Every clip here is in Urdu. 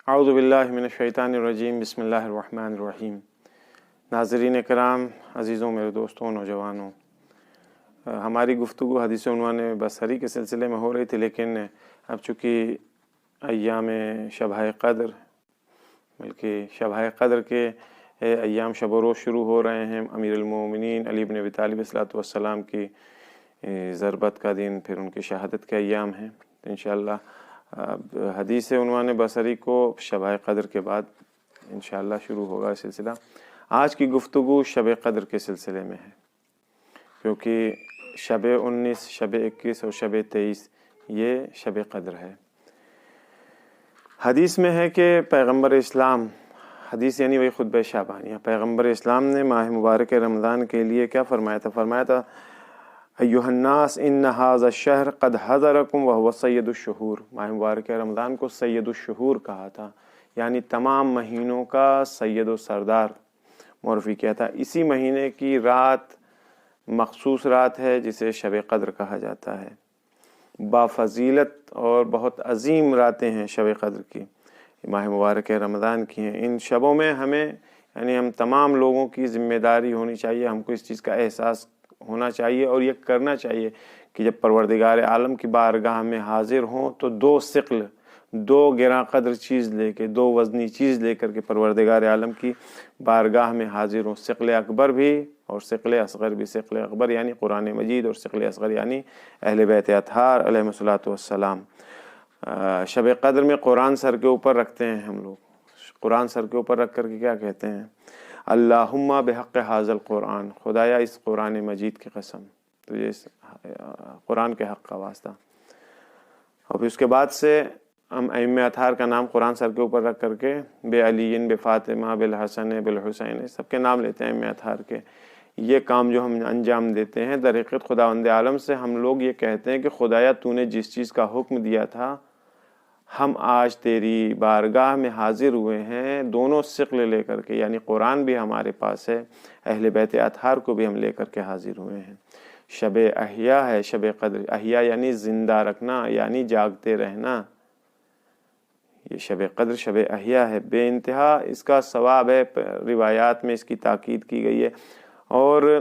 اعوذ باللہ من الشیطان الرجیم، بسم اللہ الرحمن الرحیم۔ ناظرین کرام، عزیزوں، میرے دوستوں، نوجوانوں، ہماری گفتگو حدیث عنوان بصری کے سلسلے میں ہو رہی تھی، لیکن اب چونکہ ایام شبہ قدر، بلکہ شبہ قدر کے ایام شب و روز شروع ہو رہے ہیں، امیر المومنین علی بن ابی طالب صلوات والسلام کی ضربت کا دن، پھر ان کی شہادت کے ایام ہیں، تو انشاءاللہ حدیث عنوان بصری کو شبہ قدر کے بعد انشاءاللہ شروع ہوگا سلسلہ۔ آج کی گفتگو شب قدر کے سلسلے میں ہے، کیونکہ شب 19، شب 21 اور شب 23 یہ شب قدر ہے۔ حدیث میں ہے کہ پیغمبر اسلام، حدیث یعنی وہی خطبہ شعبانیہ، پیغمبر اسلام نے ماہ مبارک رمضان کے لیے کیا فرمایا تھا؟ فرمایا تھا ایھا الناس ان ھذا الشہر قد حضرکم وہو سید الشہور۔ ماہ مبارک رمضان کو سید الشہور کہا تھا، یعنی تمام مہینوں کا سید و سردار معرفی کیا تھا۔ اسی مہینے کی رات مخصوص رات ہے جسے شب قدر کہا جاتا ہے۔ بافضیلت اور بہت عظیم راتیں ہیں شب قدر کی، ماہ مبارک رمضان کی ہیں۔ ان شبوں میں ہمیں، یعنی ہم تمام لوگوں کی ذمہ داری ہونی چاہیے، ہم کو اس چیز کا احساس ہونا چاہیے اور یہ کرنا چاہیے کہ جب پروردگار عالم کی بارگاہ میں حاضر ہوں تو دو گراں قدر چیز لے کے، دو وزنی چیز لے کر کے پروردگار عالم کی بارگاہ میں حاضر ہوں، ثقل اکبر بھی اور ثقل اصغر بھی۔ ثقل اکبر یعنی قرآن مجید، اور ثقل اصغر یعنی اہل بیت اطہار علیہم الصلوۃ والسلام۔ شب قدر میں قرآن سر کے اوپر رکھتے ہیں ہم لوگ، قرآن سر کے اوپر رکھ کر کے کیا کہتے ہیں؟ اللہم بحق ھذا القرآن، خدایا اس قرآن مجید کی قسم، تو یہ قرآن کے حق کا واسطہ۔ اور پھر اس کے بعد سے ہم ائمہ اطہار کا نام قرآن سر کے اوپر رکھ کر کے بے علی، بے فاطمہ، بالحسن، بالحسین، سب کے نام لیتے ہیں ائمہ اطہار کے۔ یہ کام جو ہم انجام دیتے ہیں، در حقیقت خداوند عالم سے ہم لوگ یہ کہتے ہیں کہ خدایا تو نے جس چیز کا حکم دیا تھا، ہم آج تیری بارگاہ میں حاضر ہوئے ہیں دونوں ثقل لے کر کے، یعنی قرآن بھی ہمارے پاس ہے، اہل بیت اطہار کو بھی ہم لے کر کے حاضر ہوئے ہیں۔ شب احیا ہے شب قدر، احیا یعنی زندہ رکھنا، یعنی جاگتے رہنا۔ یہ شب قدر شب احیا ہے، بے انتہا اس کا ثواب ہے، روایات میں اس کی تاکید کی گئی ہے۔ اور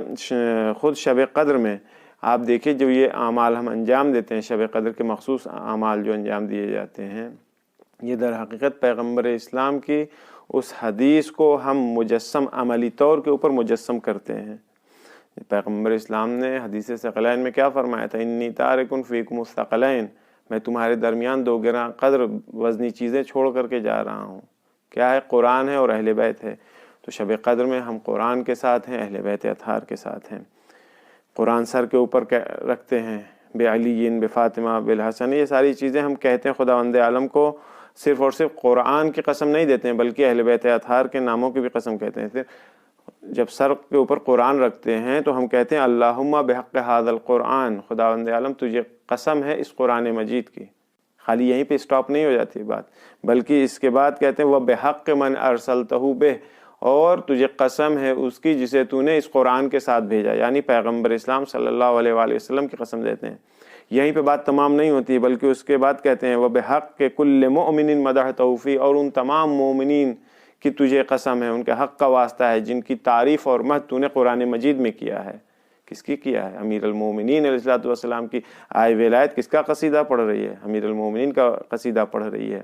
خود شب قدر میں آپ دیکھیں جو یہ اعمال ہم انجام دیتے ہیں، شب قدر کے مخصوص اعمال جو انجام دیے جاتے ہیں، یہ در حقیقت پیغمبر اسلام کی اس حدیث کو ہم مجسم، عملی طور کے اوپر مجسم کرتے ہیں۔ پیغمبر اسلام نے حدیث ثقلین میں کیا فرمایا تھا؟ انی تارک فیکم الثقلین، میں تمہارے درمیان دو گراں قدر وزنی چیزیں چھوڑ کر کے جا رہا ہوں۔ کیا ہے؟ قرآن ہے اور اہل بیت ہے۔ تو شب قدر میں ہم قرآن کے ساتھ ہیں، اہل بیت اطہار کے ساتھ ہیں۔ قرآن سر کے اوپر رکھتے ہیں، بے علی، بے فاطمہ، بالحسن، یہ ساری چیزیں ہم کہتے ہیں خداوند عالم کو صرف اور صرف قرآن کی قسم نہیں دیتے ہیں، بلکہ اہل بیت اطہار کے ناموں کی بھی قسم کہتے ہیں۔ جب سر کے اوپر قرآن رکھتے ہیں تو ہم کہتے ہیں اللہم بحق ھذا القرآن، خداوند عالم تجھے قسم ہے اس قرآن مجید کی۔ خالی یہیں پہ اسٹاپ نہیں ہو جاتی بات، بلکہ اس کے بعد کہتے ہیں وَبِحَقِّ مَنْ أَرْسَلْتَهُ بِهِ، اور تجھے قسم ہے اس کی جسے تو نے اس قرآن کے ساتھ بھیجا، یعنی پیغمبر اسلام صلی اللہ علیہ وآلہ وسلم کی قسم دیتے ہیں۔ یہیں پہ بات تمام نہیں ہوتی، بلکہ اس کے بعد کہتے ہیں وَبِحَقِّ كُلِّ مُؤْمِنٍ مَدَحْتَهُ فِي، اور ان تمام مومنین کی تجھے قسم ہے، ان کے حق کا واسطہ ہے جن کی تعریف اور مدح تو نے قرآن مجید میں کیا ہے۔ کس کی کیا ہے؟ امیر المومنین علیہ الصلوۃ والسلام کی آئے ولایت کس کا قصیدہ پڑھ رہی ہے؟ امیر المومنین کا قصیدہ پڑھ رہی ہے۔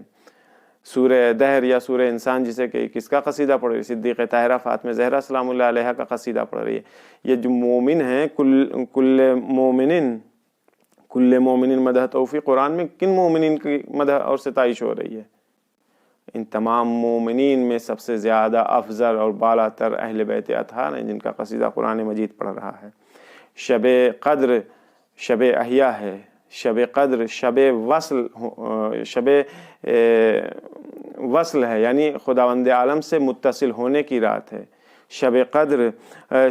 سورہ دہر یا سورہ انسان جسے کہ کس کا قصیدہ پڑھ رہی ہے؟ صدیقہ طاہرہ فاطمہ زہرا سلام اللہ علیہا کا قصیدہ پڑھ رہی ہے۔ یہ جو مومن ہیں، کل مومن مدح توفی، قرآن میں کن مومنین کی مدح اور ستائش ہو رہی ہے؟ ان تمام مومنین میں سب سے زیادہ افضل اور بالا تر اہل بیت اطہار ہیں جن کا قصیدہ قرآن مجید پڑھ رہا ہے۔ شب قدر شب احیا ہے، شب قدر شب وصل ہے، یعنی خداوند عالم سے متصل ہونے کی رات ہے۔ شب قدر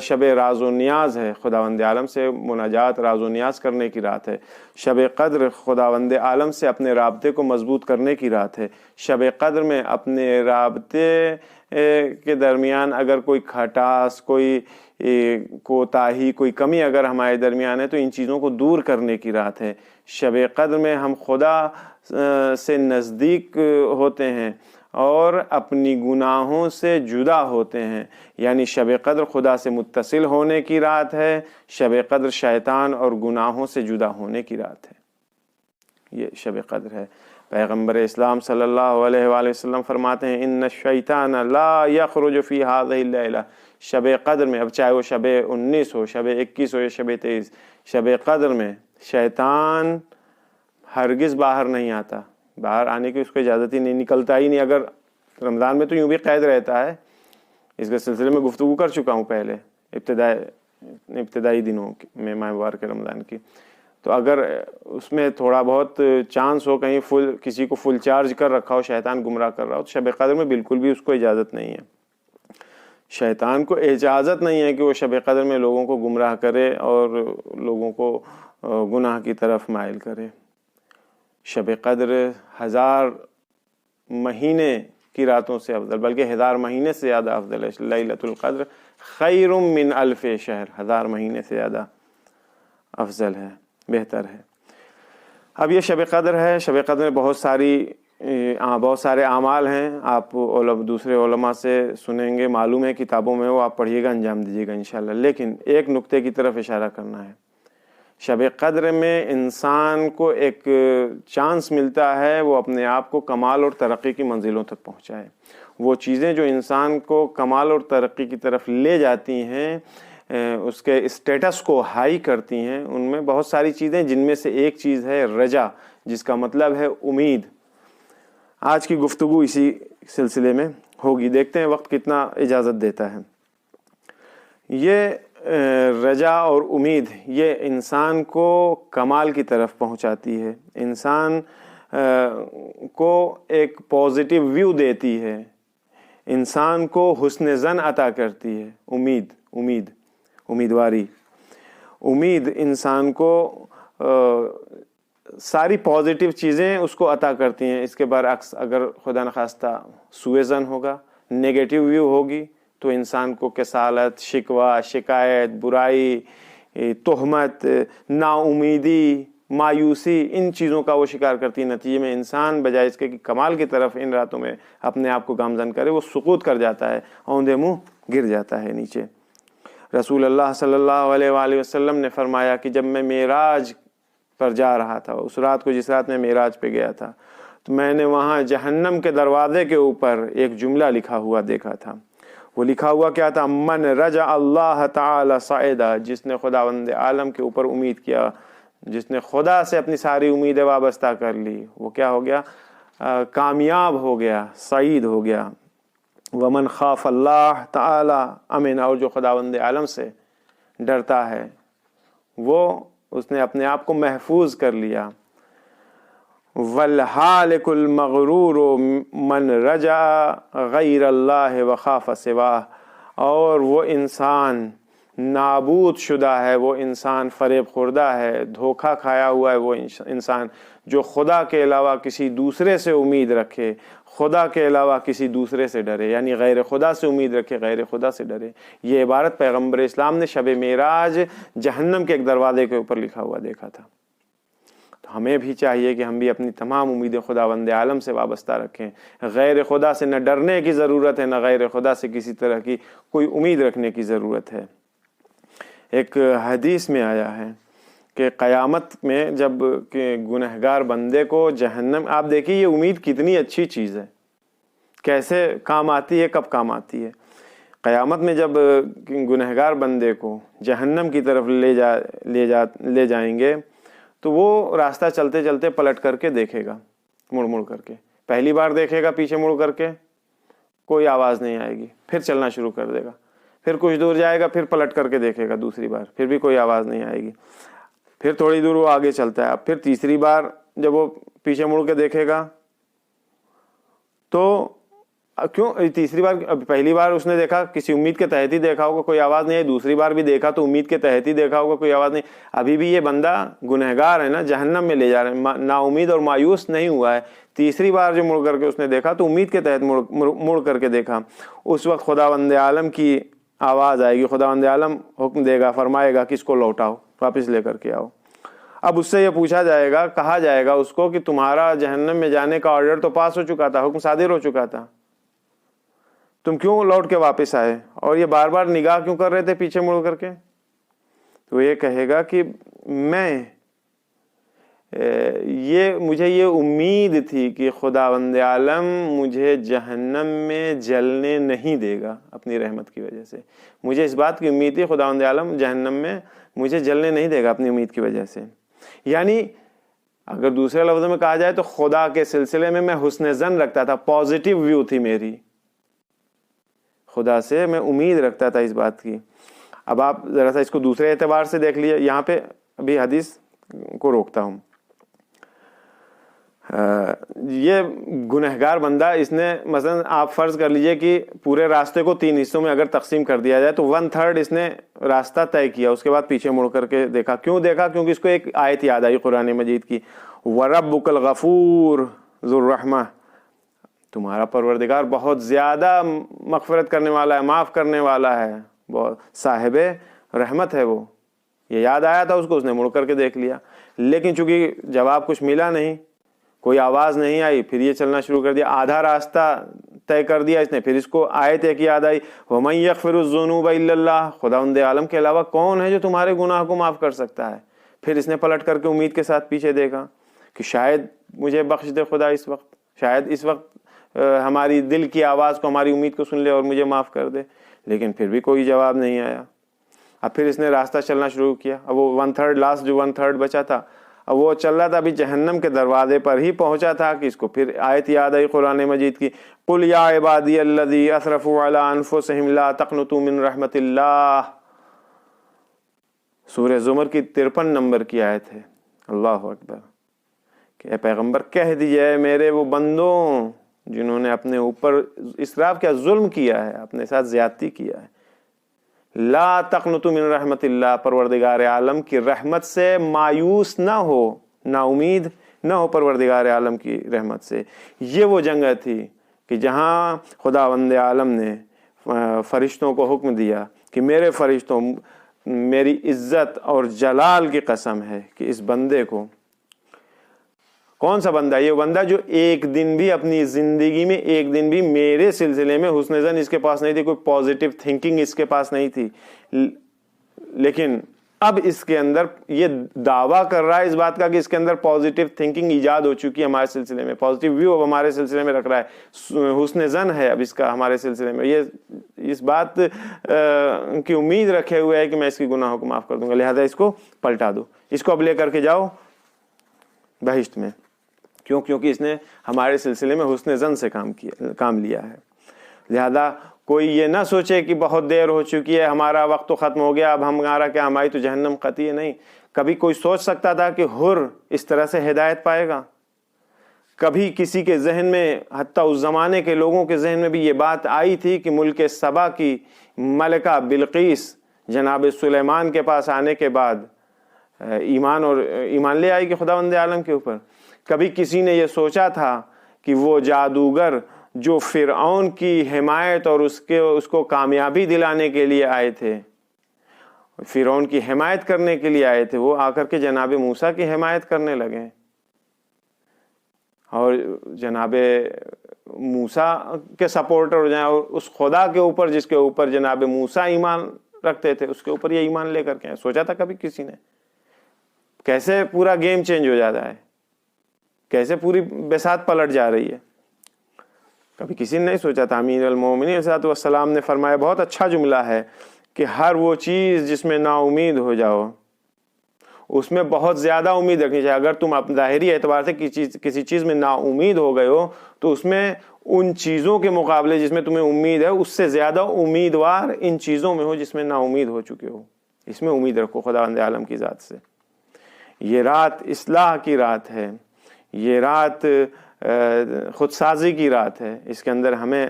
شب راز و نیاز ہے، خداوند عالم سے مناجات راز و نیاز کرنے کی رات ہے۔ شب قدر خداوند عالم سے اپنے رابطے کو مضبوط کرنے کی رات ہے۔ شب قدر میں اپنے رابطے کے درمیان اگر کوئی کھٹاس، کوئی کوتاہی، کوئی کمی اگر ہمارے درمیان ہے تو ان چیزوں کو دور کرنے کی رات ہے۔ شب قدر میں ہم خدا سے نزدیک ہوتے ہیں اور اپنی گناہوں سے جدا ہوتے ہیں، یعنی شب قدر خدا سے متصل ہونے کی رات ہے، شب قدر شیطان اور گناہوں سے جدا ہونے کی رات ہے۔ یہ شب قدر ہے۔ پیغمبر اسلام صلی اللہ علیہ وآلہ وسلم فرماتے ہیں ان الشیطان لا یخرج فی هذه اللیلہ، شب قدر میں، اب چاہے وہ شب 19 ہو، شب 21 ہو یا شب 23، شب قدر میں شیطان ہرگز باہر نہیں آتا، باہر آنے کی اس کو اجازت ہی نہیں، نکلتا ہی نہیں۔ اگر رمضان میں تو یوں بھی قید رہتا ہے، اس کے سلسلے میں گفتگو کر چکا ہوں پہلے ابتدائی دنوں میں ماہ مبارک رمضان کی، تو اگر اس میں تھوڑا بہت چانس ہو کہیں کسی کو فل چارج کر رکھا ہو، شیطان گمراہ کر رہا ہو، تو شب قدر میں بالکل بھی اس کو اجازت نہیں ہے۔ شیطان کو اجازت نہیں ہے کہ وہ شب قدر میں لوگوں کو گمراہ کرے اور لوگوں کو گناہ کی طرف مائل کرے۔ شب قدر 1000 مہینے کی راتوں سے افضل، بلکہ 1000 مہینے سے زیادہ افضل ہے۔ لیلۃ القدر خیر من الف شہر، 1000 مہینے سے زیادہ افضل ہے، بہتر ہے۔ اب یہ شب قدر ہے، شب قدر میں بہت سارے اعمال ہیں، آپ دوسرے علماء سے سنیں گے، معلوم ہے کتابوں میں، وہ آپ پڑھیے گا، انجام دیجیے گا انشاءاللہ۔ لیکن ایک نقطے کی طرف اشارہ کرنا ہے، شب قدر میں انسان کو ایک چانس ملتا ہے وہ اپنے آپ کو کمال اور ترقی کی منزلوں تک پہنچائے۔ وہ چیزیں جو انسان کو کمال اور ترقی کی طرف لے جاتی ہیں، اس کے اسٹیٹس کو ہائی کرتی ہیں، ان میں بہت ساری چیزیں، جن میں سے ایک چیز ہے رجا، جس کا مطلب ہے امید۔ آج کی گفتگو اسی سلسلے میں ہوگی، دیکھتے ہیں وقت کتنا اجازت دیتا ہے۔ یہ رجا اور امید یہ انسان کو کمال کی طرف پہنچاتی ہے، انسان کو ایک پازیٹیو ویو دیتی ہے، انسان کو حسن ظن عطا کرتی ہے۔ امیدواری، امید انسان کو ساری پازیٹیو چیزیں اس کو عطا کرتی ہیں۔ اس کے برعکس اگر خدا نخواستہ سوء ظن ہوگا، نیگیٹو ویو ہوگی، تو انسان کو کسالت، شکوہ، شکایت، برائی، تہمت، نا امیدی، مایوسی، ان چیزوں کا وہ شکار کرتی ہے۔ نتیجے میں انسان بجائے اس کے کہ کمال کی طرف ان راتوں میں اپنے آپ کو گامزن کرے، وہ سقوط کر جاتا ہے، اوندے منہ گر جاتا ہے نیچے۔ رسول اللہ صلی اللہ علیہ وآلہ وسلم نے فرمایا کہ جب میں معراج پر جا رہا تھا، اس رات کو جس رات میں معراج پہ گیا تھا، تو میں نے وہاں جہنم کے دروازے کے اوپر ایک جملہ لکھا ہوا دیکھا تھا۔ وہ لکھا ہوا کیا تھا؟ من رجع اللہ تعالی صعدا، جس نے خداوند عالم کے اوپر امید کیا، جس نے خدا سے اپنی ساری امیدیں وابستہ کر لی، وہ کیا ہو گیا؟ کامیاب ہو گیا، سعید ہو گیا۔ ومن خاف اللہ تعالی امن، اور جو خداوند عالم سے ڈرتا ہے وہ اس نے اپنے آپ کو محفوظ کر لیا۔ والحالک المغرور من رجع غیر اللہ وخاف سواہ، اور وہ انسان نابود شدہ ہے، وہ انسان فریب خوردہ ہے، دھوکہ کھایا ہوا ہے وہ انسان جو خدا کے علاوہ کسی دوسرے سے امید رکھے، خدا کے علاوہ کسی دوسرے سے ڈرے، یعنی غیر خدا سے امید رکھے، غیر خدا سے ڈرے۔ یہ عبارت پیغمبر اسلام نے شب معراج جہنم کے ایک دروازے کے اوپر لکھا ہوا دیکھا تھا۔ تو ہمیں بھی چاہیے کہ ہم بھی اپنی تمام امیدیں خداوند عالم سے وابستہ رکھیں، غیر خدا سے نہ ڈرنے کی ضرورت ہے، نہ غیر خدا سے کسی طرح کی کوئی امید رکھنے کی ضرورت ہے۔ ایک حدیث میں آیا ہے کہ قیامت میں جب کہ گنہگار بندے کو جہنم، آپ دیکھیے یہ امید کتنی اچھی چیز ہے، کیسے کام آتی ہے، کب کام آتی ہے۔ قیامت میں جب گنہگار بندے کو جہنم کی طرف لے جائیں گے تو وہ راستہ چلتے چلتے پلٹ کر کے دیکھے گا، مڑ مڑ کر کے، پہلی بار دیکھے گا پیچھے مڑ کر کے، کوئی آواز نہیں آئے گی، پھر چلنا شروع کر دے گا، پھر کچھ دور جائے گا، پھر پلٹ کر کے دیکھے گا دوسری بار، پھر بھی کوئی آواز نہیں آئے گی، پھر تھوڑی دور وہ آگے چلتا ہے، اب پھر تیسری بار جب وہ پیچھے مڑ کے دیکھے گا تو کیوں تیسری بار؟ پہلی بار اس نے دیکھا کسی امید کے تحت ہی دیکھا ہوگا، کوئی آواز نہیں آئی، دوسری بار بھی دیکھا تو امید کے تحت ہی دیکھا ہوگا، کوئی آواز نہیں۔ ابھی بھی یہ بندہ گنہگار ہے نا، جہنم میں لے جا رہے ہیں، نا امید اور مایوس نہیں ہوا ہے۔ تیسری بار جو مڑ کر کے اس نے دیکھا تو امید کے تحت مڑ کر کے دیکھا۔ اس وقت خداوند عالم کی آواز آئے گی، خداوند عالم حکم دے گا، فرمائے گا کہ اس کو لوٹاؤ، واپس لے کر کے آؤ۔ اب اس سے یہ پوچھا جائے گا، کہا جائے گا اس کو کہ تمہارا جہنم میں جانے کا آرڈر تو پاس ہو چکا تھا، حکم صادر ہو چکا تھا، تم کیوں لوٹ کے واپس آئے اور یہ بار بار نگاہ کیوں کر رہے تھے پیچھے مڑ کر کے؟ تو یہ کہے گا کہ مجھے یہ امید تھی کہ خداوند عالم مجھے جہنم میں جلنے نہیں دے گا اپنی رحمت کی وجہ سے، مجھے اس بات کی امید تھی خداوند عالم جہنم میں مجھے جلنے نہیں دے گا اپنی امید کی وجہ سے۔ یعنی اگر دوسرے لفظوں میں کہا جائے تو خدا کے سلسلے میں حسن ظن رکھتا تھا، پازیٹیو ویو تھی میری، خدا سے میں امید رکھتا تھا اس بات کی۔ اب آپ ذرا سا اس کو دوسرے اعتبار سے دیکھ لیے، یہاں پہ ابھی حدیث کو روکتا ہوں۔ یہ گنہگار بندہ، اس نے مثلا آپ فرض کر لیجئے کہ پورے راستے کو 3 حصوں میں اگر تقسیم کر دیا جائے تو 1/3 اس نے راستہ طے کیا، اس کے بعد پیچھے مڑ کر کے دیکھا۔ کیوں دیکھا؟ کیونکہ اس کو ایک آیت یاد آئی قرآن مجید کی، وَرَبُّكَ الْغَفُورُ ذُو الرَّحْمَةِ، تمہارا پروردگار بہت زیادہ مغفرت کرنے والا ہے، معاف کرنے والا ہے، بہت صاحب رحمت ہے وہ۔ یہ یاد آیا تھا اس کو، اس نے مڑ کر کے دیکھ لیا، لیکن چونکہ جواب کچھ ملا نہیں، کوئی آواز نہیں آئی، پھر یہ چلنا شروع کر دیا، آدھا راستہ طے کر دیا اس نے، پھر اس کو آیت ایک یاد آئی، وَمَن يَغْفِرُ الذُّنُوبَ إِلَّا اللَّهُ، خداوند عالم کے علاوہ کون ہے جو تمہارے گناہ کو معاف کر سکتا ہے؟ پھر اس نے پلٹ کر کے امید کے ساتھ پیچھے دیکھا کہ شاید مجھے بخش دے خدا اس وقت، شاید اس وقت ہماری دل کی آواز کو، ہماری امید کو سن لے اور مجھے معاف کر دے، لیکن پھر بھی کوئی جواب نہیں آیا۔ اب پھر اس نے راستہ چلنا شروع کیا، اب وہ 1/3 لاسٹ جو 1/3 بچا تھا، اب وہ چل رہا تھا، ابھی جہنم کے دروازے پر ہی پہنچا تھا کہ اس کو پھر آیت یاد آئی قرآن مجید کی، قُلْ يَا عِبَادِيَ الَّذِي أَسْرَفُوا عَلَىٰ أَنفُسِهِمْ لَا تَقْنَطُوا مِنْ رَحْمَةِ اللَّهِ، سورہ زمر کی 53 نمبر کی آیت ہے۔ اللہ اکبر، کہ اے پیغمبر کہہ دیجئے میرے وہ بندوں جنہوں نے اپنے اوپر اسراف کیا، ظلم کیا ہے، اپنے ساتھ زیادتی کیا ہے، لا تقنطوا من رحمت اللہ، پروردگار عالم کی رحمت سے مایوس نہ ہو، نا امید نہ ہو پروردگار عالم کی رحمت سے۔ یہ وہ جگہ تھی کہ جہاں خداوند عالم نے فرشتوں کو حکم دیا کہ میرے فرشتوں، میری عزت اور جلال کی قسم ہے کہ اس بندے کو، کون سا بندہ؟ یہ بندہ جو ایک دن بھی اپنی زندگی میں، ایک دن بھی میرے سلسلے میں حسن ظن اس کے پاس نہیں تھی، کوئی پازیٹیو تھنکنگ اس کے پاس نہیں تھی، لیکن اب اس کے اندر یہ دعویٰ کر رہا ہے اس بات کا کہ اس کے اندر پازیٹیو تھنکنگ ایجاد ہو چکی ہے ہمارے سلسلے میں، پازیٹیو ویو اب ہمارے سلسلے میں رکھ رہا ہے، حسن ظن ہے اب اس کا ہمارے سلسلے میں، یہ اس بات کی امید رکھے ہوئے ہے کہ میں اس کی گناہوں کو معاف کر دوں گا، لہذا اس کو پلٹا دو، اس کو اب لے کر کے جاؤ بہشت میں۔ کیوں؟ کیونکہ اس نے ہمارے سلسلے میں حسن ظن سے کام لیا ہے۔ لہذا کوئی یہ نہ سوچے کہ بہت دیر ہو چکی ہے، ہمارا وقت تو ختم ہو گیا، اب ہمارا کیا، ہماری تو جہنم قطعی ہے، نہیں۔ کبھی کوئی سوچ سکتا تھا کہ حر اس طرح سے ہدایت پائے گا؟ کبھی کسی کے ذہن میں، حتیٰ اس زمانے کے لوگوں کے ذہن میں بھی یہ بات آئی تھی کہ ملک سبا کی ملکہ بلقیس جناب سلیمان کے پاس آنے کے بعد ایمان لے آئی کہ خداوند عالم کے اوپر؟ کبھی کسی نے یہ سوچا تھا کہ وہ جادوگر جو فرعون کی حمایت اور اس کو کامیابی دلانے کے لیے آئے تھے، فرعون کی حمایت کرنے کے لیے آئے تھے، وہ آ کر کے جناب موسیٰ کی حمایت کرنے لگے اور جناب موسیٰ کے سپورٹر ہو جائیں، اور اس خدا کے اوپر جس کے اوپر جناب موسیٰ ایمان رکھتے تھے اس کے اوپر یہ ایمان لے کر کے آئے؟ سوچا تھا کبھی کسی نے؟ کیسے پورا گیم چینج ہو جاتا ہے، کیسے پوری بساط پلٹ جا رہی ہے، کبھی کسی نے نہیں سوچا تھا۔ امیر المومنین علیہ الصلوۃ والسلام نے فرمایا، بہت اچھا جملہ ہے، کہ ہر وہ چیز جس میں نا امید ہو جاؤ اس میں بہت زیادہ امید رکھنی چاہیے۔ اگر تم ظاہری اعتبار سے کسی چیز میں نا امید ہو گئے ہو تو اس میں ان چیزوں کے مقابلے جس میں تمہیں امید ہے اس سے زیادہ امیدوار ان چیزوں میں ہو جس میں نا امید ہو چکے ہو، اس میں امید رکھو خداوند عالم کی ذات سے۔ یہ رات اصلاح کی رات ہے، یہ رات خود سازی کی رات ہے، اس کے اندر ہمیں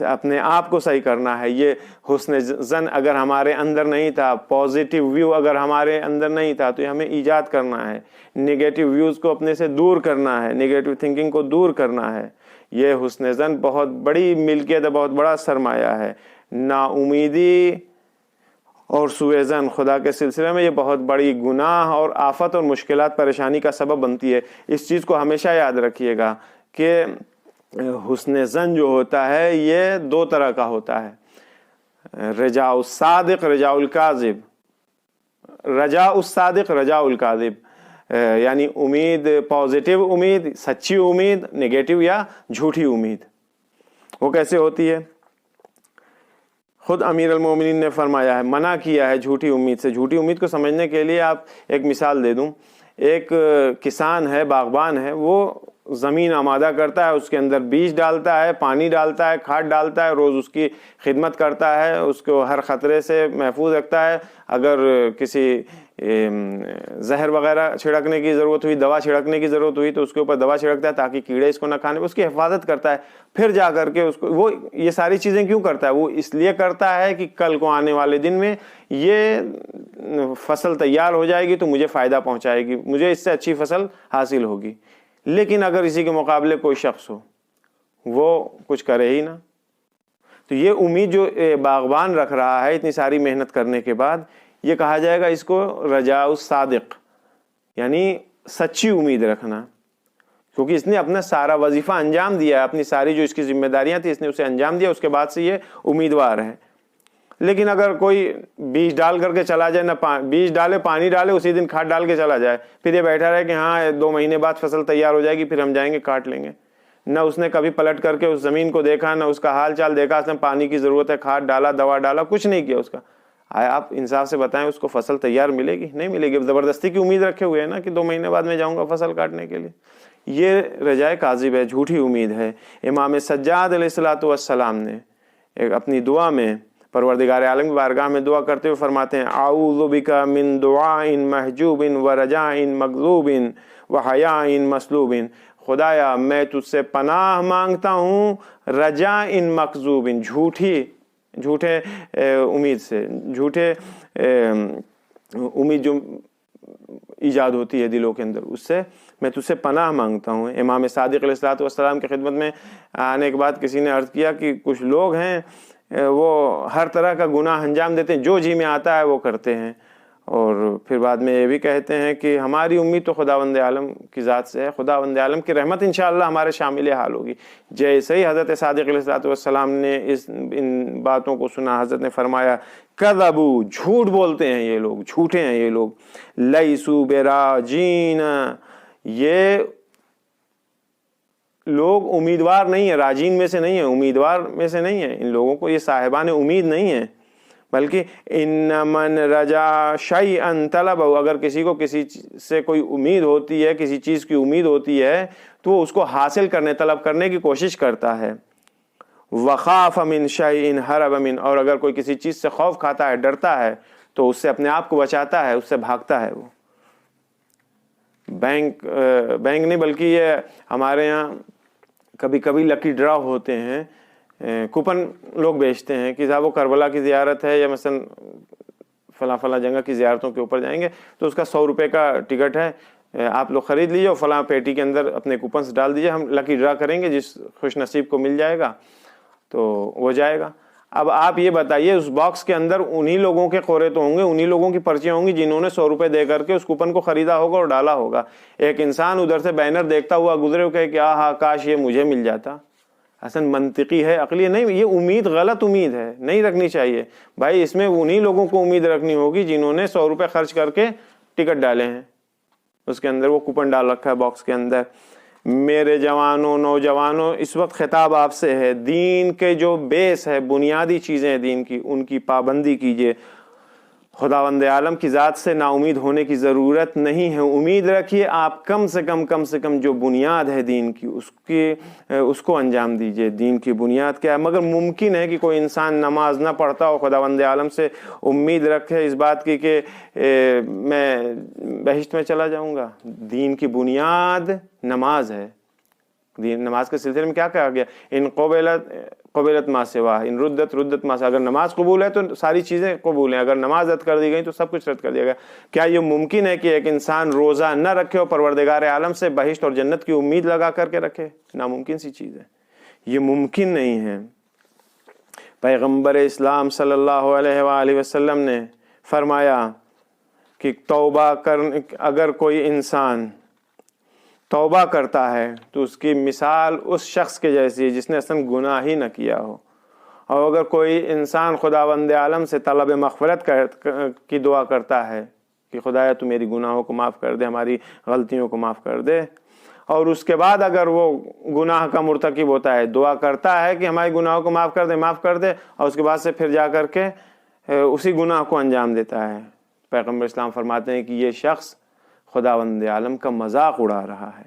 اپنے آپ کو صحیح کرنا ہے. یہ حسن زن اگر ہمارے اندر نہیں تھا، پازیٹیو ویو اگر ہمارے اندر نہیں تھا، تو یہ ہمیں ایجاد کرنا ہے. نگیٹو ویوز کو اپنے سے دور کرنا ہے، نگیٹو تھنکنگ کو دور کرنا ہے. یہ حسن زن بہت بڑی ملکیت ہے، بہت بڑا سرمایہ ہے. نا امیدی اور سوء ظن خدا کے سلسلے میں یہ بہت بڑی گناہ اور آفت اور مشکلات پریشانی کا سبب بنتی ہے. اس چیز کو ہمیشہ یاد رکھیے گا کہ حسن ظن جو ہوتا ہے یہ دو طرح کا ہوتا ہے، رجاء الصادق، رجاء الکاذب. رجاء الصادق، رجاء الکاذب، یعنی امید، پازیٹیو امید، سچی امید، نگیٹو یا جھوٹی امید. وہ کیسے ہوتی ہے؟ خود امیر المومنین نے فرمایا ہے، منع کیا ہے جھوٹی امید سے. جھوٹی امید کو سمجھنے کے لیے آپ ایک مثال دے دوں. ایک کسان ہے، باغبان ہے، وہ زمین آمادہ کرتا ہے، اس کے اندر بیج ڈالتا ہے، پانی ڈالتا ہے، کھاد ڈالتا ہے، روز اس کی خدمت کرتا ہے، اس کو ہر خطرے سے محفوظ رکھتا ہے. اگر کسی زہر وغیرہ چھڑکنے کی ضرورت ہوئی، دوا چھڑکنے کی ضرورت ہوئی تو اس کے اوپر دوا چھڑکتا ہے تاکہ کیڑے اس کو نہ کھانے، اس کی حفاظت کرتا ہے. پھر جا کر کے اس کو وہ یہ ساری چیزیں کیوں کرتا ہے؟ وہ اس لیے کرتا ہے کہ کل کو آنے والے دن میں یہ فصل تیار ہو جائے گی تو مجھے فائدہ پہنچائے گی، مجھے اس سے اچھی فصل حاصل ہوگی. لیکن اگر اسی کے مقابلے کوئی شخص ہو، وہ کچھ کرے ہی نہ، تو یہ امید جو باغبان رکھ رہا ہے اتنی ساری محنت کرنے کے بعد، یہ کہا جائے گا اس کو رجاء الصادق، یعنی سچی امید رکھنا. کیونکہ اس نے اپنا سارا وظیفہ انجام دیا ہے، اپنی ساری جو اس کی ذمہ داریاں تھیں اس نے اسے انجام دیا، اس کے بعد سے یہ امیدوار ہے. لیکن اگر کوئی بیج ڈال کر کے چلا جائے، نہ بیج ڈالے، پانی ڈالے، اسی دن کھاد ڈال کے چلا جائے، پھر یہ بیٹھا رہے کہ ہاں 2 مہینے بعد فصل تیار ہو جائے گی، پھر ہم جائیں گے کاٹ لیں گے، نہ اس نے کبھی پلٹ کر کے اس زمین کو دیکھا، نہ اس کا حال چال دیکھا، اس نے پانی کی ضرورت ہے، کھاد ڈالا، دوا ڈالا، کچھ نہیں کیا اس کا. آپ انصاف سے بتائیں اس کو فصل تیار ملے گی؟ نہیں ملے گی. زبردستی کی امید رکھے ہوئے ہیں نا کہ 2 مہینے بعد میں جاؤں گا فصل کاٹنے کے لیے. یہ رجاء کاذب ہے، جھوٹی امید ہے. امام سجاد علیہ الصلوۃ والسلام نے اپنی دعا میں پروردگار عالم کی بارگاہ میں دعا کرتے ہوئے فرماتے ہیں، اعوذ بک من دعاء محجوب ورجاء مغلوب وحیاء مسلوب. خدایا میں تجھ سے پناہ مانگتا ہوں رجاء مکذوب، جھوٹے امید سے، جھوٹے امید جو ایجاد ہوتی ہے دلوں کے اندر، اس سے میں تجھ سے پناہ مانگتا ہوں. امام صادق علیہ الصلوۃ والسلام کی خدمت میں آنے کے بعد کسی نے عرض کیا کہ کچھ لوگ ہیں وہ ہر طرح کا گناہ انجام دیتے ہیں، جو جی میں آتا ہے وہ کرتے ہیں، اور پھر بعد میں یہ بھی کہتے ہیں کہ ہماری امید تو خداوند عالم کی ذات سے ہے، خداوند عالم کی رحمت انشاءاللہ ہمارے شامل حال ہوگی. جیسے ہی حضرت صادق علیہ الصلوۃ والسلام نے ان باتوں کو سنا، حضرت نے فرمایا، کذبوا، جھوٹ بولتے ہیں یہ لوگ، جھوٹے ہیں یہ لوگ، لیسوا براجین، یہ لوگ امیدوار نہیں ہیں، راجین میں سے نہیں ہیں، امیدوار میں سے نہیں ہیں. ان لوگوں کو یہ صاحبان امید نہیں ہیں، بلکہ ان من رجا شیئا طلبہ، اگر کسی کو کسی سے کوئی امید ہوتی ہے، کسی چیز کی امید ہوتی ہے تو وہ اس کو حاصل کرنے، طلب کرنے کی کوشش کرتا ہے. وخاف من شیئا ہرب من، اور اگر کوئی کسی چیز سے خوف کھاتا ہے، ڈرتا ہے، تو اس سے اپنے آپ کو بچاتا ہے، اس سے بھاگتا ہے. وہ بینک نہیں بلکہ یہ ہمارے یہاں کبھی کبھی لکی ڈرا ہوتے ہیں، کوپن لوگ بیچتے ہیں کہ صاحب وہ کربلا کی زیارت ہے یا مثلا فلاں جگہ کی زیارتوں کے اوپر جائیں گے تو اس کا 100 روپے کا ٹکٹ ہے، آپ لوگ خرید لیجیے اور فلاں پیٹی کے اندر اپنے کوپنس ڈال دیجیے، ہم لکی ڈرا کریں گے، جس خوش نصیب کو مل جائے گا تو وہ جائے گا. اب آپ یہ بتائیے اس باکس کے اندر انہی لوگوں کے قورے تو ہوں گے، انہی لوگوں کی پرچیاں ہوں گی جنہوں نے 100 روپے دے کر کے اس کوپن کو خریدا ہوگا اور ڈالا ہوگا. ایک انسان ادھر سے بینر دیکھتا ہوا گزرے ہو کہ ہاں کاش یہ مجھے مل جاتا. اصل منطقی ہے، عقلی نہیں، یہ امید غلط امید ہے، نہیں رکھنی چاہیے بھائی. اس میں انہی لوگوں کو امید رکھنی ہوگی جنہوں نے 100 روپے خرچ کر کے ٹکٹ ڈالے ہیں، اس کے اندر وہ کوپن ڈال رکھا ہے باکس کے اندر. میرے جوانوں، نوجوانوں، اس وقت خطاب آپ سے ہے، دین کے جو بیس ہے، بنیادی چیزیں دین کی، ان کی پابندی کیجیے. خداوند عالم کی ذات سے نا امید ہونے کی ضرورت نہیں ہے. امید رکھیے آپ کم سے کم جو بنیاد ہے دین کی، اس کو انجام دیجیے. دین کی بنیاد کیا ہے؟ مگر ممکن ہے کہ کوئی انسان نماز نہ پڑھتا ہو، خداوند عالم سے امید رکھے اس بات کی کہ میں بہشت میں چلا جاؤں گا. دین کی بنیاد نماز ہے. نماز کے سلسلے میں کیا کہا گیا؟ ان قبلت ما سوا ان ردت ما سوا، اگر نماز قبول ہے تو ساری چیزیں قبول ہیں، اگر نماز رد کر دی گئی تو سب کچھ رد کر دیا گیا۔ کیا یہ ممکن ہے کہ ایک انسان روزہ نہ رکھے اور پروردگار عالم سے بہشت اور جنت کی امید لگا کر کے رکھے؟ ناممکن سی چیز ہے، یہ ممکن نہیں ہے۔ پیغمبر اسلام صلی اللہ علیہ وآلہ وسلم نے فرمایا کہ اگر کوئی انسان توبہ کرتا ہے تو اس کی مثال اس شخص کے جیسی ہے جس نے اصلا گناہ ہی نہ کیا ہو، اور اگر کوئی انسان خداوند عالم سے طلب مغفرت کی دعا کرتا ہے کہ خدایا تو میری گناہوں کو معاف کر دے، ہماری غلطیوں کو معاف کر دے، اور اس کے بعد اگر وہ گناہ کا مرتکب ہوتا ہے، دعا کرتا ہے کہ ہمارے گناہوں کو معاف کر دے، اور اس کے بعد سے پھر جا کر کے اسی گناہ کو انجام دیتا ہے، پیغمبر اسلام فرماتے ہیں کہ یہ شخص خداوند عالم کا مذاق اڑا رہا ہے۔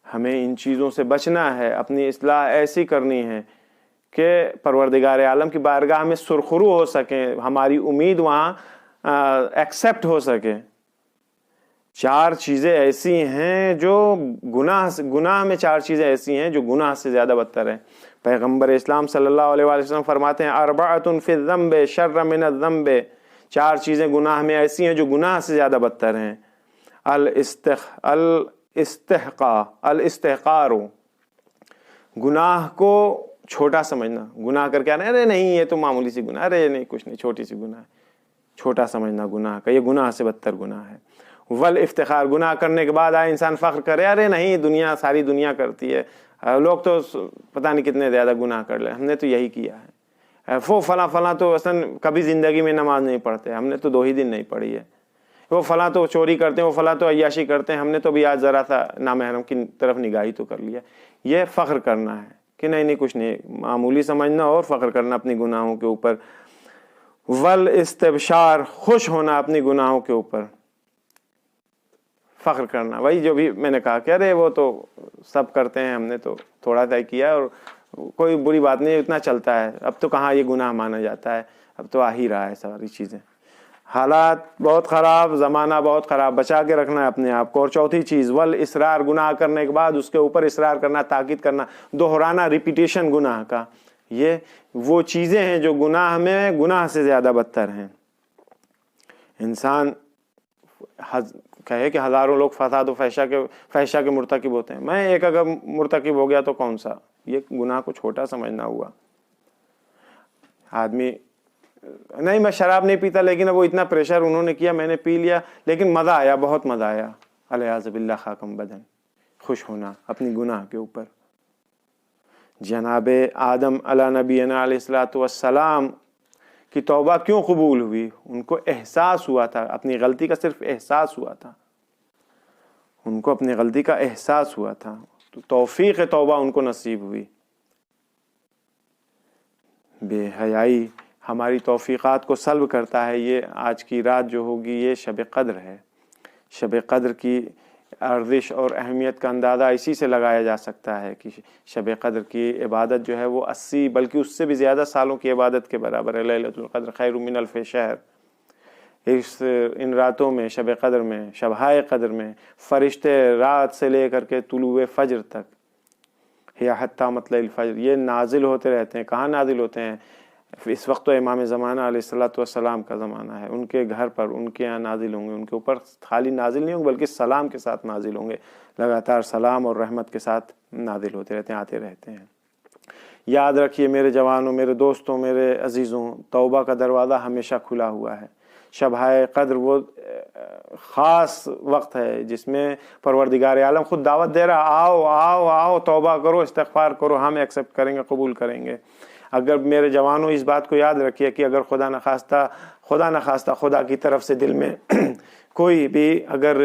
ہمیں ان چیزوں سے بچنا ہے، اپنی اصلاح ایسی کرنی ہے کہ پروردگار عالم کی بارگاہ میں سرخرو ہو سکیں، ہماری امید وہاں ایکسیپٹ ہو سکے۔ 4 چیزیں ایسی ہیں جو گناہ میں 4 چیزیں ایسی ہیں جو گناہ سے زیادہ بدتر ہیں۔ پیغمبر اسلام صلی اللہ علیہ وآلہ وسلم فرماتے ہیں اربعۃ فی الذنب شر من الذنب، 4 چیزیں گناہ میں ایسی ہیں جو گناہ سے زیادہ بدتر ہیں۔ الاستحقار، گناہ کو چھوٹا سمجھنا، گناہ کر کے آنا ارے نہیں یہ تو معمولی سی گناہ، ارے نہیں کچھ نہیں چھوٹی سی گناہ ہے، چھوٹا سمجھنا گناہ کا، یہ گناہ سے بدتر گناہ ہے۔ والافتخار، گناہ کرنے کے بعد آئے انسان فخر کرے ارے نہیں ساری دنیا کرتی ہے، لوگ تو پتہ نہیں کتنے زیادہ گناہ کر لے، ہم نے تو یہی کیا ہے، وہ فلاں تو اصلا کبھی زندگی میں نماز نہیں پڑھتے، ہم نے تو 2 ہی دن نہیں پڑھی ہے، وہ فلاں تو چوری کرتے ہیں، وہ فلاں تو عیاشی کرتے ہیں، ہم نے تو بھی آج ذرا سا نامحرم کی طرف نگاہی تو کر لیا۔ یہ فخر کرنا ہے کہ نہیں کچھ نہیں، معمولی سمجھنا اور فخر کرنا اپنی گناہوں کے اوپر۔ والاستبشار، خوش ہونا اپنی گناہوں کے اوپر، فخر کرنا، وہی جو بھی میں نے کہا کہ ارے وہ تو سب کرتے ہیں، ہم نے تو تھوڑا سا کیا اور کوئی بری بات نہیں، اتنا چلتا ہے، اب تو کہاں یہ گناہ مانا جاتا ہے، اب تو آ ہی رہا ہے ساری چیزیں۔ حالات بہت خراب، زمانہ بہت خراب، بچا کے رکھنا ہے اپنے آپ کو۔ اور چوتھی چیز والاصرار، گناہ کرنے کے بعد اس کے اوپر اصرار کرنا، تاکید کرنا، دہرانا، ریپیٹیشن گناہ کا، یہ وہ چیزیں ہیں جو گناہ میں گناہ سے زیادہ بدتر ہیں۔ انسان کہے کہ ہزاروں لوگ فساد و فحشہ کے مرتکب ہوتے ہیں، میں ایک اگر مرتکب ہو گیا تو کون سا، یہ گناہ کو چھوٹا سمجھنا ہوا۔ آدمی نہیں میں شراب نہیں پیتا لیکن وہ اتنا پریشر انہوں نے کیا میں نے پی لیا، لیکن مزہ آیا، بہت مزہ آیا، الیاذ باللہ خاکم بدن، خوش ہونا اپنی گناہ کے اوپر۔ جناب آدم علی نبینا علیہ الصلوۃ والسلام کی توبہ کیوں قبول ہوئی؟ ان کو احساس ہوا تھا، اپنی غلطی کا صرف احساس ہوا تھا، ان کو اپنی غلطی کا احساس ہوا تھا، تو توفیق توبہ ان کو نصیب ہوئی۔ بے حیائی ہماری توفیقات کو سلب کرتا ہے۔ یہ آج کی رات جو ہوگی یہ شب قدر ہے۔ شب قدر کی ارزش اور اہمیت کا اندازہ اسی سے لگایا جا سکتا ہے کہ شب قدر کی عبادت جو ہے وہ 80 بلکہ اس سے بھی زیادہ سالوں کی عبادت کے برابر ہے۔ لیلۃ القدر خیر من الف شہر، ان راتوں میں، شب قدر میں، شبہائے قدر میں فرشتے رات سے لے کر کے طلوع فجر تک یا حتی مطلع الفجر یہ نازل ہوتے رہتے ہیں۔ کہاں نازل ہوتے ہیں؟ اس وقت تو امام زمانہ علیہ الصلوۃ والسلام کا زمانہ ہے، ان کے گھر پر، ان کے یہاں نازل ہوں گے، ان کے اوپر خالی نازل نہیں ہوں گے بلکہ سلام کے ساتھ نازل ہوں گے، لگاتار سلام اور رحمت کے ساتھ نازل ہوتے رہتے ہیں، آتے رہتے ہیں۔ یاد رکھیے میرے جوانوں، میرے دوستوں، میرے عزیزوں، توبہ کا دروازہ ہمیشہ کھلا ہوا ہے۔ شبہائے قدر وہ خاص وقت ہے جس میں پروردگار عالم خود دعوت دے رہا، آؤ آؤ آؤ توبہ کرو، استغفار کرو، ہم ایکسیپٹ کریں گے، قبول کریں گے۔ اگر میرے جوانوں اس بات کو یاد رکھیے کہ اگر خدا نخواستہ خدا کی طرف سے دل میں کوئی بھی اگر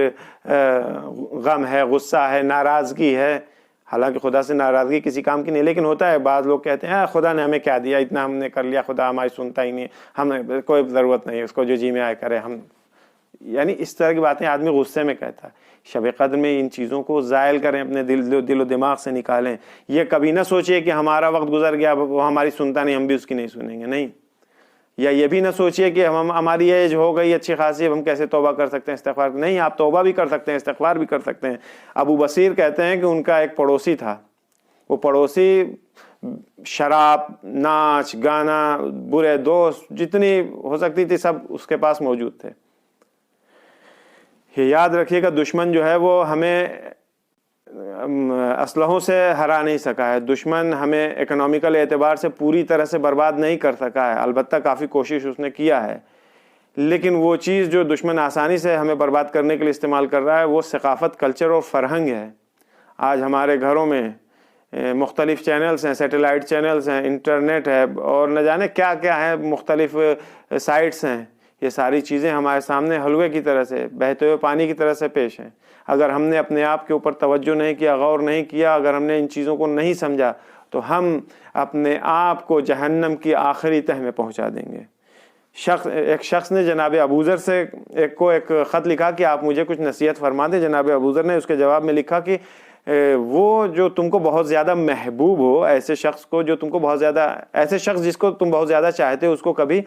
غم ہے، غصہ ہے، ناراضگی ہے، حالانکہ خدا سے ناراضگی کسی کام کی نہیں، لیکن ہوتا ہے بعض لوگ کہتے ہیں خدا نے ہمیں کیا دیا، اتنا ہم نے کر لیا، خدا ہماری سنتا ہی نہیں، ہمیں کوئی ضرورت نہیں، اس کو جو جی میں آئے کرے، ہم یعنی اس طرح کی باتیں آدمی غصے میں کہتا ہے۔ شب قدر میں ان چیزوں کو زائل کریں، اپنے دل و دماغ سے نکالیں۔ یہ کبھی نہ سوچئے کہ ہمارا وقت گزر گیا، وہ ہماری سنتا نہیں، ہم بھی اس کی نہیں سنیں گے، نہیں، یا یہ بھی نہ سوچیے کہ ہماری ایج ہو گئی اچھی خاصی، اب ہم کیسے توبہ کر سکتے ہیں استغفار، نہیں، آپ توبہ بھی کر سکتے ہیں، استغفار بھی کر سکتے ہیں۔ ابو بصیر کہتے ہیں کہ ان کا ایک پڑوسی تھا، وہ پڑوسی شراب، ناچ گانا، برے دوست جتنی ہو سکتی تھی سب اس کے پاس موجود تھے۔ یہ یاد رکھیے گا، دشمن جو ہے وہ ہمیں اسلحوں سے ہرا نہیں سکا ہے، دشمن ہمیں اکنامیکل اعتبار سے پوری طرح سے برباد نہیں کر سکا ہے، البتہ کافی کوشش اس نے کیا ہے، لیکن وہ چیز جو دشمن آسانی سے ہمیں برباد کرنے کے لیے استعمال کر رہا ہے وہ ثقافت، کلچر اور فرہنگ ہے۔ آج ہمارے گھروں میں مختلف چینلز ہیں، سیٹلائٹ چینلز ہیں، انٹرنیٹ ہے، اور نہ جانے کیا کیا ہے، مختلف سائٹس ہیں، یہ ساری چیزیں ہمارے سامنے حلوے کی طرح سے، بہتے ہوئے پانی کی طرح سے پیش ہیں۔ اگر ہم نے اپنے آپ کے اوپر توجہ نہیں کیا، غور نہیں کیا، اگر ہم نے ان چیزوں کو نہیں سمجھا تو ہم اپنے آپ کو جہنم کی آخری تہ میں پہنچا دیں گے۔ ایک شخص نے جناب ابوذر سے ایک خط لکھا کہ آپ مجھے کچھ نصیحت فرما دیں۔ جناب ابوذر نے اس کے جواب میں لکھا کہ وہ جو تم کو بہت زیادہ محبوب ہو، ایسے شخص کو جو تم کو بہت زیادہ، ایسے شخص جس کو تم بہت زیادہ چاہتے ہو، اس کو کبھی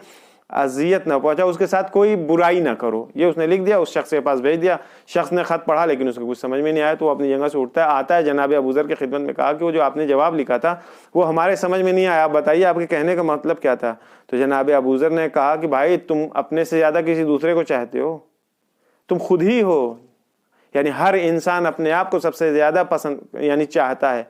اذیت نہ پہنچا، اس کے ساتھ کوئی برائی نہ کرو۔ یہ اس نے لکھ دیا، اس شخص کے پاس بھیج دیا۔ شخص نے خط پڑھا لیکن اس کو کچھ سمجھ میں نہیں آیا، تو وہ اپنی جگہ سے اٹھتا ہے، آتا ہے جناب ابوذر کی خدمت میں، کہا کہ وہ جو آپ نے جواب لکھا تھا وہ ہمارے سمجھ میں نہیں آیا، آپ بتائیے آپ کے کہنے کا مطلب کیا تھا۔ تو جناب ابوذر نے کہا کہ بھائی تم اپنے سے زیادہ کسی دوسرے کو چاہتے ہو، تم خود ہی ہو، یعنی ہر انسان اپنے آپ کو سب سے زیادہ پسند یعنی چاہتا ہے۔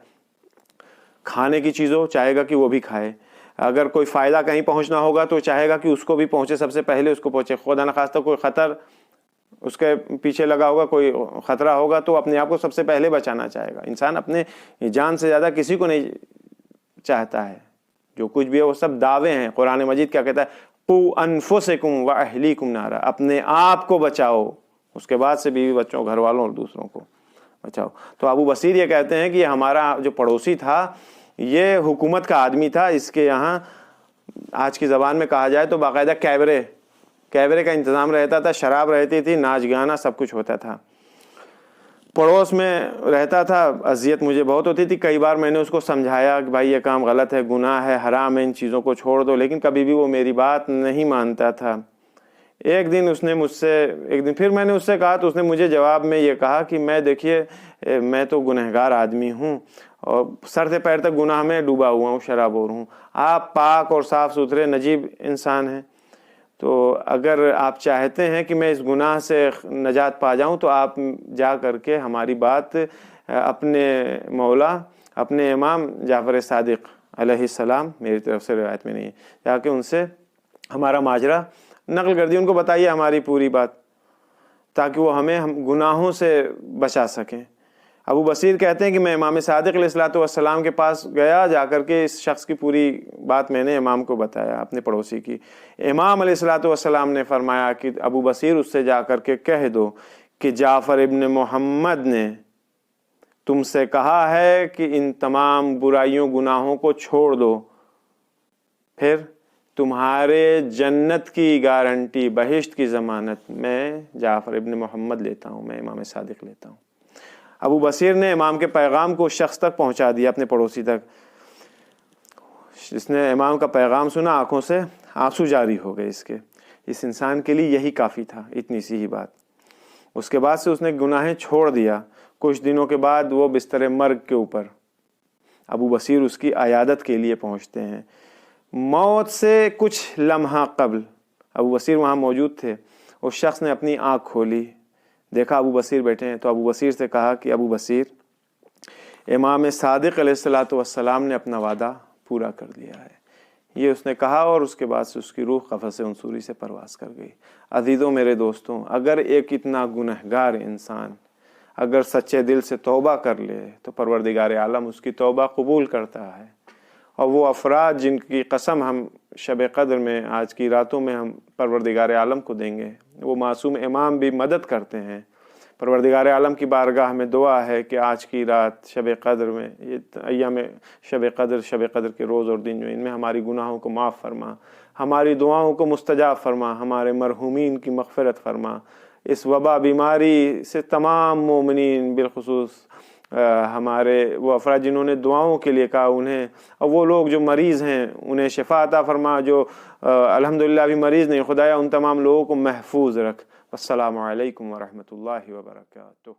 کھانے کی چیزوں چاہے گا کہ وہ بھی کھائے، اگر کوئی فائدہ کہیں پہنچنا ہوگا تو چاہے گا کہ اس کو بھی پہنچے، سب سے پہلے اس کو پہنچے، خدا نخواستہ کوئی خطر اس کے پیچھے لگا ہوگا، کوئی خطرہ ہوگا تو اپنے آپ کو سب سے پہلے بچانا چاہے گا۔ انسان اپنے جان سے زیادہ کسی کو نہیں چاہتا ہے، جو کچھ بھی ہے وہ سب دعوے ہیں۔ قرآن مجید کیا کہتا ہے؟ قُوا أَنفُسَكُمْ وَأَهْلِيكُمْ نَارًا، اپنے آپ کو بچاؤ، اس کے بعد سے بیوی بچوں، گھر والوں اور دوسروں کو بچاؤ۔ تو ابو بصیر یہ کہتے ہیں کہ یہ ہمارا جو پڑوسی تھا یہ حکومت کا آدمی تھا، اس کے یہاں آج کی زبان میں کہا جائے تو باقاعدہ کیبرے کا انتظام رہتا تھا، شراب رہتی تھی، ناچ گانا سب کچھ ہوتا تھا، پڑوس میں رہتا تھا، اذیت مجھے بہت ہوتی تھی۔ کئی بار میں نے اس کو سمجھایا کہ بھائی یہ کام غلط ہے، گناہ ہے، حرام ہے، ان چیزوں کو چھوڑ دو، لیکن کبھی بھی وہ میری بات نہیں مانتا تھا۔ ایک دن پھر میں نے اس سے کہا تو اس نے مجھے جواب میں یہ کہا کہ دیکھیے میں تو گنہگار آدمی ہوں اور سر سے پیر تک گناہ میں ڈوبا ہوا ہوں، شرابور ہوں، آپ پاک اور صاف ستھرے نجیب انسان ہیں، تو اگر آپ چاہتے ہیں کہ میں اس گناہ سے نجات پا جاؤں تو آپ جا کر کے ہماری بات اپنے مولا، اپنے امام جعفر صادق علیہ السلام، میری طرف سے روایت میں نہیں ہے، جا کے ان سے ہمارا ماجرا نقل کر دی، ان کو بتائیے ہماری پوری بات، تاکہ وہ ہمیں گناہوں سے بچا سکیں۔ ابو بصیر کہتے ہیں کہ میں امام صادق علیہ السلام کے پاس گیا، جا کر کے اس شخص کی پوری بات میں نے امام کو بتایا، اپنے پڑوسی کی۔ امام علیہ السلام نے فرمایا کہ ابو بصیر اس سے جا کر کے کہہ دو کہ جعفر ابن محمد نے تم سے کہا ہے کہ ان تمام برائیوں گناہوں کو چھوڑ دو، پھر تمہارے جنت کی گارنٹی، بہشت کی ضمانت میں جعفر ابن محمد لیتا ہوں، میں امام صادق لیتا ہوں۔ ابو بصیر نے امام کے پیغام کو اس شخص تک پہنچا دیا، اپنے پڑوسی تک۔ جس نے امام کا پیغام سنا آنکھوں سے آنسو جاری ہو گئے اس انسان کے لیے یہی کافی تھا، اتنی سی ہی بات۔ اس کے بعد سے اس نے گناہیں چھوڑ دیا۔ کچھ دنوں کے بعد وہ بستر مرگ کے اوپر، ابو بصیر اس کی عیادت کے لیے پہنچتے ہیں۔ موت سے کچھ لمحہ قبل ابو بصیر وہاں موجود تھے، اس شخص نے اپنی آنکھ کھولی، دیکھا ابو بصیر بیٹھے ہیں، تو ابو بصیر سے کہا کہ ابو بصیر، امام صادق علیہ السلام نے اپنا وعدہ پورا کر لیا ہے۔ یہ اس نے کہا اور اس کے بعد سے اس کی روح قفس انصوری سے پرواز کر گئی۔ عزیزوں، میرے دوستوں، اگر ایک اتنا گنہگار انسان اگر سچے دل سے توبہ کر لے تو پروردگار عالم اس کی توبہ قبول کرتا ہے، اور وہ افراد جن کی قسم ہم شب قدر میں، آج کی راتوں میں ہم پروردگار عالم کو دیں گے، وہ معصوم امام بھی مدد کرتے ہیں۔ پروردگار عالم کی بارگاہ میں دعا ہے کہ آج کی رات شب قدر میں، یہ ایام شب قدر کے روز اور دن جو ان میں ہماری گناہوں کو معاف فرما، ہماری دعاؤں کو مستجاب فرما، ہمارے مرحومین کی مغفرت فرما، اس وبا بیماری سے تمام مومنین بالخصوص ہمارے وہ افراد جنہوں نے دعاؤں کے لیے کہا انہیں، اور وہ لوگ جو مریض ہیں انہیں شفا عطا فرما، جو الحمدللہ ابھی مریض نہیں، خدایا ان تمام لوگوں کو محفوظ رکھ۔ السلام علیکم ورحمۃ اللہ وبرکاتہ۔